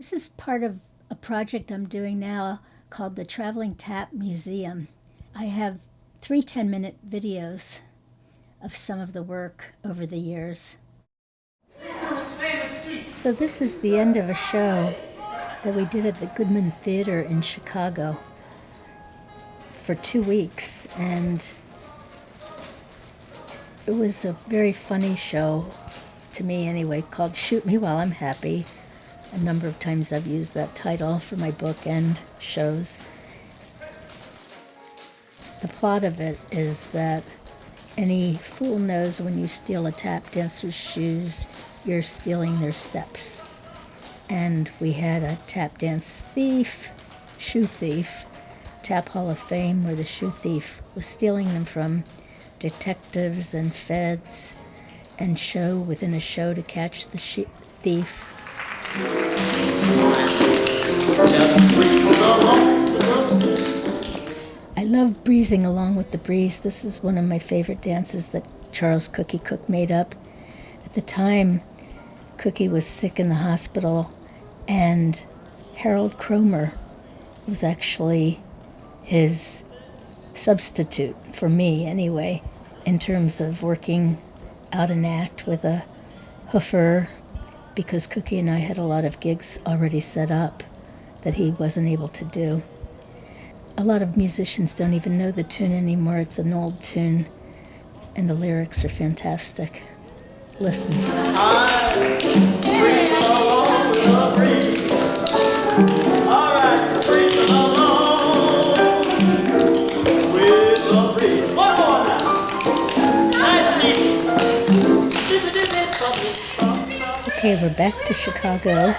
This is part of a project I'm doing now called the Traveling Tap Museum. I have 3 10-minute videos of some of the work over the years. So this is the end of a show that we did at the Goodman Theater in Chicago for 2 weeks, and it was a very funny show, to me anyway, called Shoot Me While I'm Happy. A number of times I've used that title for my book and shows. The plot of it is that any fool knows when you steal a tap dancer's shoes, you're stealing their steps. And we had a tap dance thief, shoe thief, Tap Hall of Fame, where the shoe thief was stealing them from detectives and feds, and show within a show to catch the thief. I love breezing along with the breeze. This is one of my favorite dances that Charles Cookie Cook made up. At the time, Cookie was sick in the hospital, and Harold Cromer was actually his substitute, for me anyway, in terms of working out an act with a hoofer, because Cookie and I had a lot of gigs already set up that he wasn't able to do. A lot of musicians don't even know the tune anymore. It's an old tune, and the lyrics are fantastic. Listen. I breeze along with the breeze. All right, breeze along with the breeze. One more now. Nice and easy. Okay, we're back to Chicago.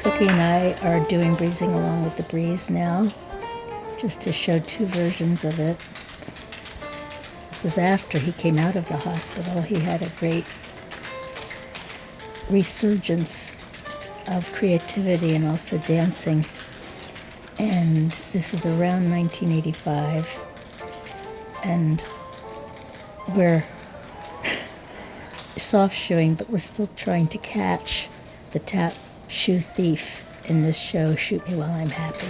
Cookie and I are doing Breezing Along with the Breeze now, just to show 2 versions of it. This is after he came out of the hospital. He had a great resurgence of creativity and also dancing. And this is around 1985. And we're soft shoeing, but we're still trying to catch the tap shoe thief in this show, Shoot Me While I'm Happy.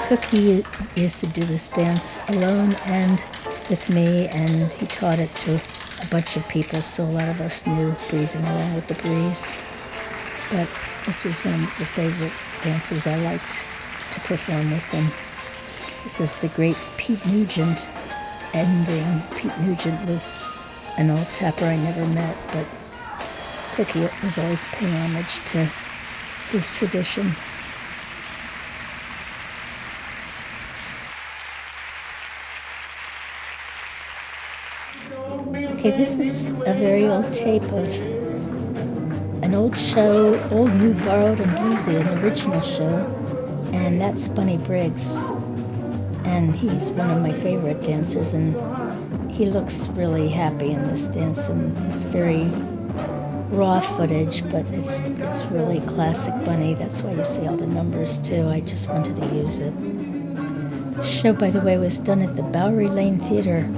Cookie used to do this dance alone and with me, and he taught it to a bunch of people, so a lot of us knew Breezing Along with the Breeze. But this was one of the favorite dances I liked to perform with him. This is the great Pete Nugent ending. Pete Nugent was an old tapper I never met, but Cookie was always paying homage to his tradition. Okay, this is a very old tape of an old show, old, new, borrowed, and bluesy, an original show, and that's Bunny Briggs. And he's one of my favorite dancers, and he looks really happy in this dance, and it's very raw footage, but it's really classic Bunny. That's why you see all the numbers too. I just wanted to use it. This show, by the way, was done at the Bowery Lane Theater.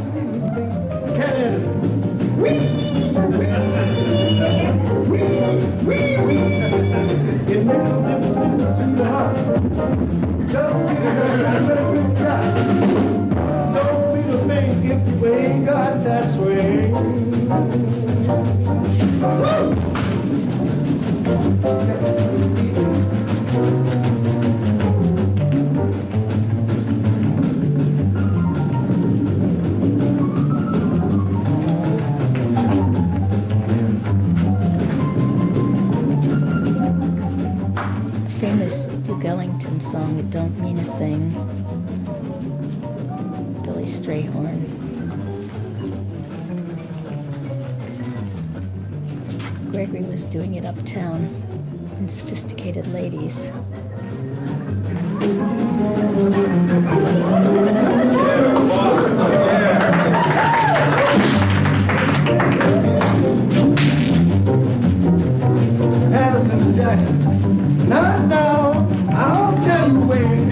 American song, It Don't Mean a Thing, Billy Strayhorn. Gregory was doing it uptown in Sophisticated Ladies. Madison to Jackson. Not now. I'll tell you when.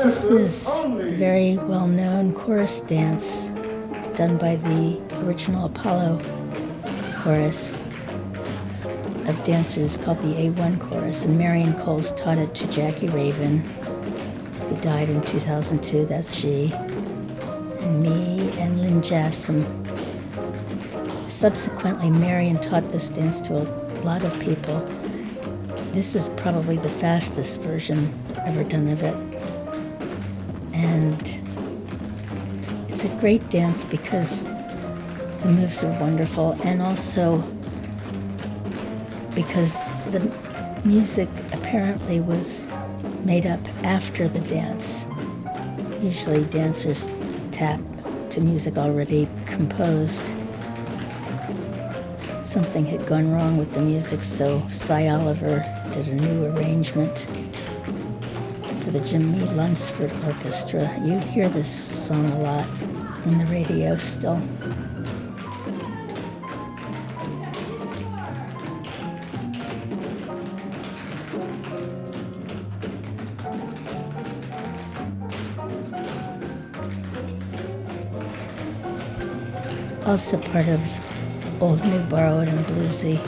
This is a very well-known chorus dance done by the original Apollo chorus of dancers called the A1 chorus, and Marion Coles taught it to Jackie Raven, who died in 2002, that's she, and me and Lynn Jassem. Subsequently, Marion taught this dance to a lot of people. This is probably the fastest version ever done of it. And it's a great dance because the moves are wonderful, and also because the music apparently was made up after the dance. Usually dancers tap to music already composed. Something had gone wrong with the music, so Cy Oliver did a new arrangement for the Jimmy Lunsford Orchestra. You hear this song a lot on the radio still. Also part of Old New Borrowed and Bluesy.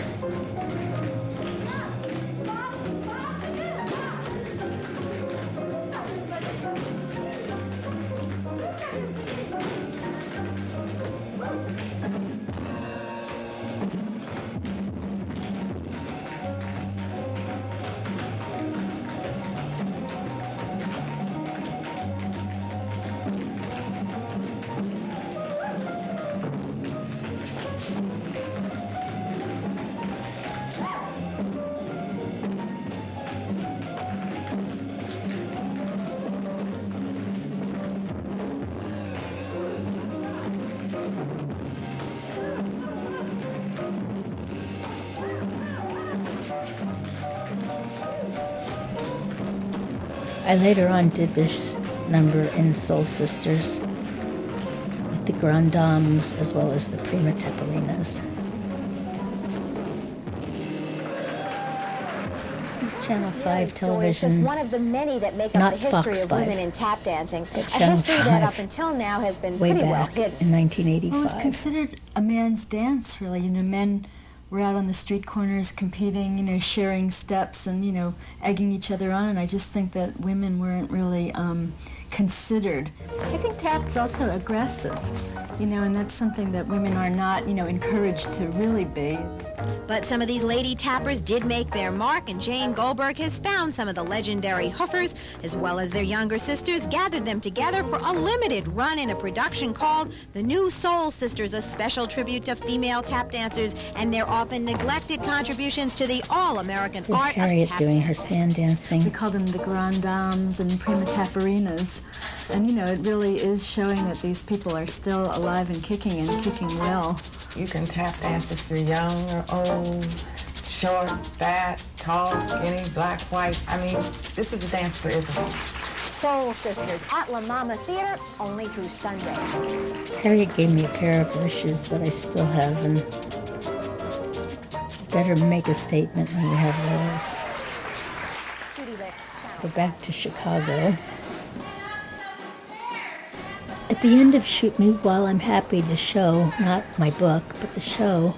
I later on did this number in Soul Sisters with the Grand Dames as well as the Prima Tapperinas. This is Channel 5 television, just one of the many that make up the history Fox of 5, women in tap dancing. A Channel history 5, that up until now has been way pretty well back hidden. in 1985. Well, it was considered a man's dance, really. You know, men were out on the street corners competing, you know, sharing steps and, you know, egging each other on, and I just think that women weren't really considered. I think tap's also aggressive, you know, and that's something that women are not, you know, encouraged to really be. But some of these lady tappers did make their mark, and Jane Goldberg has found some of the legendary hoofers, as well as their younger sisters, gathered them together for a limited run in a production called The New Soul Sisters, a special tribute to female tap dancers and their often neglected contributions to the all-American There's art Harriet of tap doing dancing. her sand dancing. We call them the Grand Dames and Prima Tapperinas. And, you know, it really is showing that these people are still alive and kicking well. You can tap dance if you're young or old, short, fat, tall, skinny, black, white. I mean, this is a dance for everyone. Soul Sisters at La Mama Theater, only through Sunday. Harriet gave me a pair of her shoes that I still have, and better make a statement when you have those. Go back to Chicago. At the end of Shoot Me While I'm Happy, the show, not my book, but the show,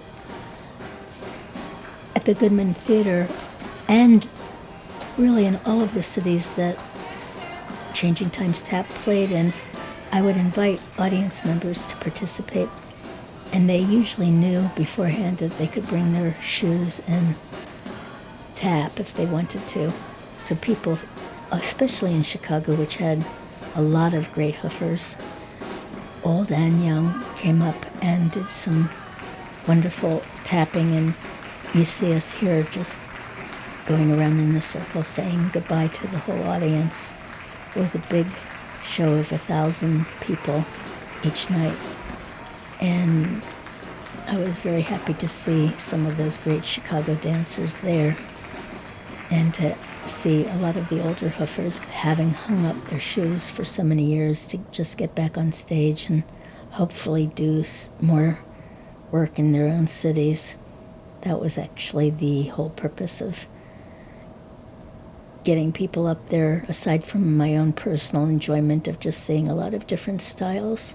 at the Goodman Theater, and really in all of the cities that Changing Times Tap played in, I would invite audience members to participate And they usually knew beforehand that they could bring their shoes and tap if they wanted to. So people, especially in Chicago, which had a lot of great hoofers, old and young, came up and did some wonderful tapping. And you see us here just going around in a circle saying goodbye to the whole audience. It was a big show of 1,000 people each night. And I was very happy to see some of those great Chicago dancers there, and to see a lot of the older hoofers having hung up their shoes for so many years to just get back on stage and hopefully do more work in their own cities. That was actually the whole purpose of getting people up there, aside from my own personal enjoyment of just seeing a lot of different styles.